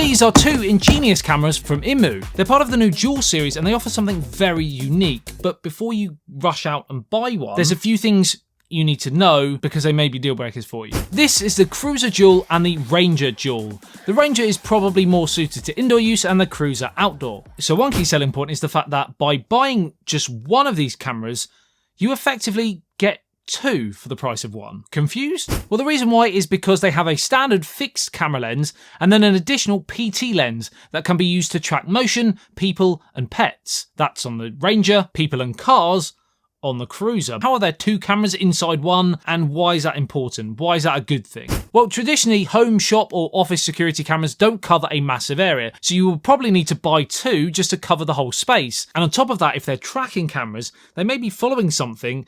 these are two ingenious cameras from Imou. They're part of the new Dual series and they offer something very unique. But before you rush out and buy one, there's a few things you need to know because they may be deal breakers for you. This is the Cruiser Dual and the Ranger Dual. The Ranger is probably more suited to indoor use and the Cruiser outdoor. So one key selling point is the fact that by buying just one of these cameras, you effectively get two for the price of one. Confused? Well, the reason why is because they have a standard fixed camera lens and then an additional PT lens that can be used to track motion, people and pets. That's on the Ranger, people and cars on the Cruiser. How are there two cameras inside one, and why is that important? Why is that a good thing? Well, traditionally, home, shop or office security cameras don't cover a massive area, so you will probably need to buy two just to cover the whole space. And on top of that, if they're tracking cameras, they may be following something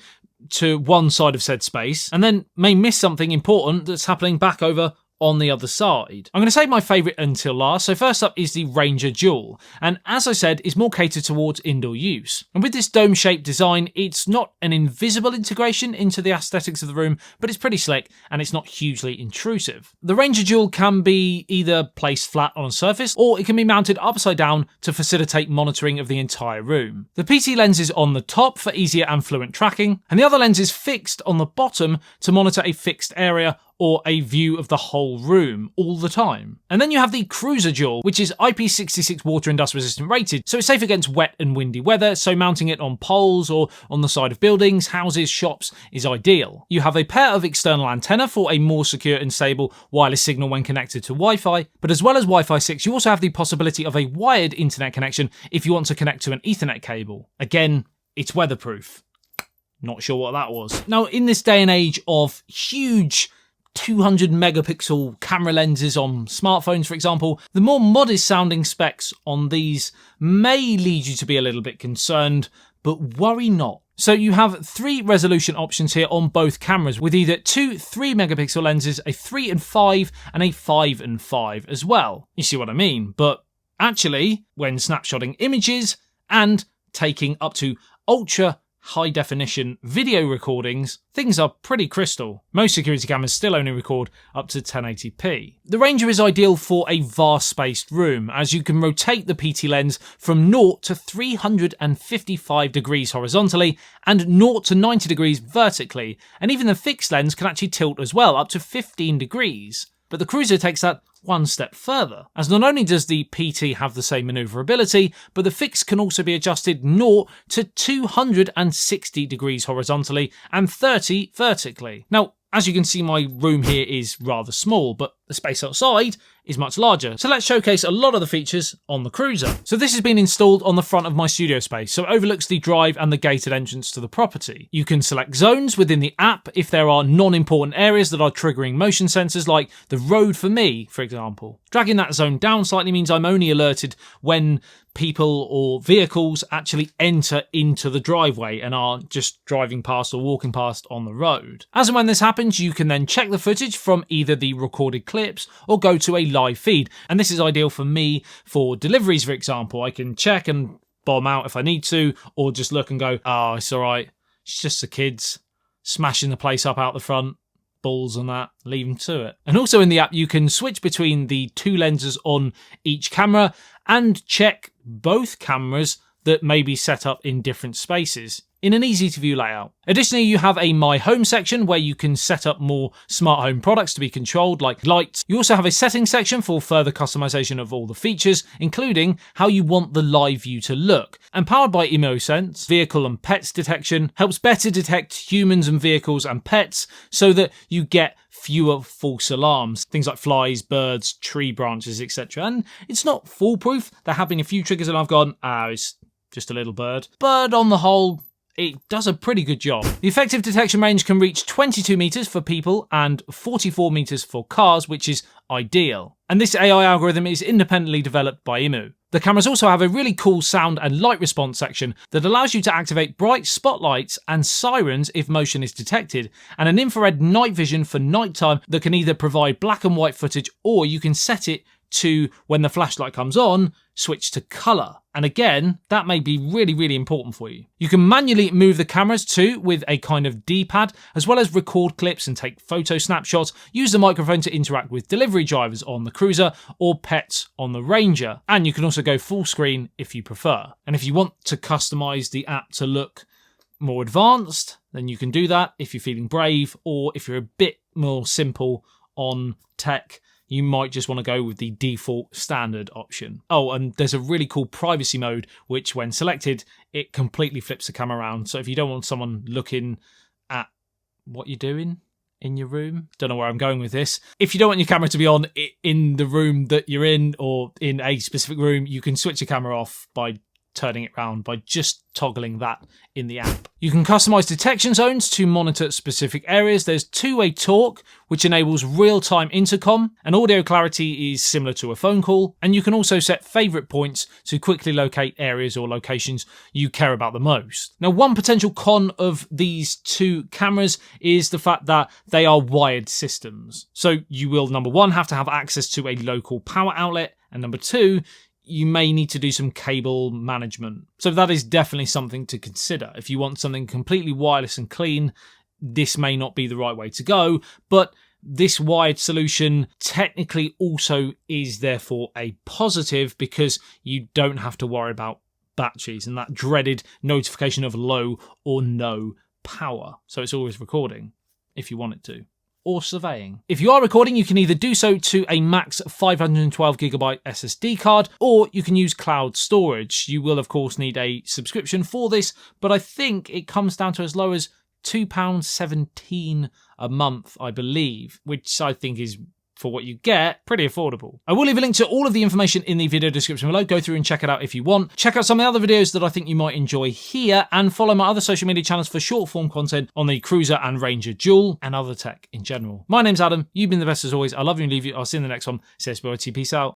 to one side of said space, and then may miss something important that's happening back over on the other side. I'm going to save my favourite until last, so first up is the Ranger Dual, and as I said, is more catered towards indoor use. And with this dome-shaped design, it's not an invisible integration into the aesthetics of the room, but it's pretty slick and it's not hugely intrusive. The Ranger Dual can be either placed flat on a surface, or it can be mounted upside down to facilitate monitoring of the entire room. The PT lens is on the top for easier and fluent tracking, and the other lens is fixed on the bottom to monitor a fixed area or a view of the whole room all the time. And then you have the Cruiser Dual, which is IP66 water and dust resistant rated, so it's safe against wet and windy weather, so mounting it on poles or on the side of buildings, houses, shops is ideal. You have a pair of external antenna for a more secure and stable wireless signal when connected to Wi-Fi, but as well as Wi-Fi 6, you also have the possibility of a wired internet connection if you want to connect to an Ethernet cable. Again, it's weatherproof. Not sure what that was. Now, in this day and age of huge 200 megapixel camera lenses on smartphones, for example, the more modest sounding specs on these may lead you to be a little bit concerned, but worry not. So you have three resolution options here on both cameras, with either two 3 megapixel lenses, a 3 and 5, and a 5 and 5 as well. You see what I mean? But actually, when snapshotting images and taking up to ultra high definition video recordings, things are pretty crystal. Most security cameras still only record up to 1080p. The Ranger is ideal for a vast spaced room, as you can rotate the PT lens from 0 to 355 degrees horizontally and 0 to 90 degrees vertically, and even the fixed lens can actually tilt as well, up to 15 degrees. But the Cruiser takes that one step further, as not only does the PT have the same manoeuvrability, but the fix can also be adjusted 0 to 260 degrees horizontally and 30 vertically. Now, as you can see, my room here is rather small, but the space outside is much larger. So let's showcase a lot of the features on the Cruiser. So this has been installed on the front of my studio space, so it overlooks the drive and the gated entrance to the property. You can select zones within the app if there are non-important areas that are triggering motion sensors, like the road for me, for example. Dragging that zone down slightly means I'm only alerted when people or vehicles actually enter into the driveway and are just driving past or walking past on the road. As and when this happens, you can then check the footage from either the recorded clips or go to a live feed. And this is ideal for me for deliveries, for example. I can check and bomb out if I need to, or just look and go, oh, it's all right. It's just the kids smashing the place up out the front. Balls on that, leave them to it. And also in the app, you can switch between the two lenses on each camera and check both cameras that may be set up in different spaces in an easy to view layout. Additionally, you have a My Home section where you can set up more smart home products to be controlled, like lights. You also have a settings section for further customization of all the features, including how you want the live view to look. And powered by ImouSense, vehicle and pets detection helps better detect humans and vehicles and pets so that you get fewer false alarms, things like flies, birds, tree branches, etc. And it's not foolproof. There have been a few triggers and I've gone, it's just a little bird. But on the whole, it does a pretty good job. The effective detection range can reach 22 meters for people and 44 meters for cars, which is ideal. And this AI algorithm is independently developed by Imou. The cameras also have a really cool sound and light response section that allows you to activate bright spotlights and sirens if motion is detected, and an infrared night vision for nighttime that can either provide black and white footage, or you can set it to, when the flashlight comes on, switch to colour. And again, that may be really, really important for you. You can manually move the cameras too with a kind of D-pad, as well as record clips and take photo snapshots, use the microphone to interact with delivery drivers on the Cruiser or pets on the Ranger. And you can also go full screen if you prefer. And if you want to customise the app to look more advanced, then you can do that if you're feeling brave, or if you're a bit more simple on tech, you might just want to go with the default standard option. Oh, and there's a really cool privacy mode, which when selected, it completely flips the camera around. So if you don't want someone looking at what you're doing in your room, don't know where I'm going with this. If you don't want your camera to be on in the room that you're in or in a specific room, you can switch your camera off by turning it around by just toggling that in the app. You can customize detection zones to monitor specific areas. There's two-way talk, which enables real-time intercom, and audio clarity is similar to a phone call. And you can also set favorite points to quickly locate areas or locations you care about the most. Now, one potential con of these two cameras is the fact that they are wired systems. So you will, number one, have to have access to a local power outlet, and number two, you may need to do some cable management. So that is definitely something to consider. If you want something completely wireless and clean, this may not be the right way to go, but this wired solution technically also is therefore a positive because you don't have to worry about batteries and that dreaded notification of low or no power. So it's always recording if you want it to. Or surveying. If you are recording, you can either do so to a max 512GB SSD card, or you can use cloud storage. You will, of course, need a subscription for this, but I think it comes down to as low as £2.17 a month, I believe, which I think is, for what you get, pretty affordable. I will leave a link to all of the information in the video description below. Go through and check it out if you want. Check out some of the other videos that I think you might enjoy here, and follow my other social media channels for short form content on the Cruiser and Ranger Dual and other tech in general. My name's Adam. You've been the best as always. I love you and leave you. I'll see you in the next one. CSBOT, peace out.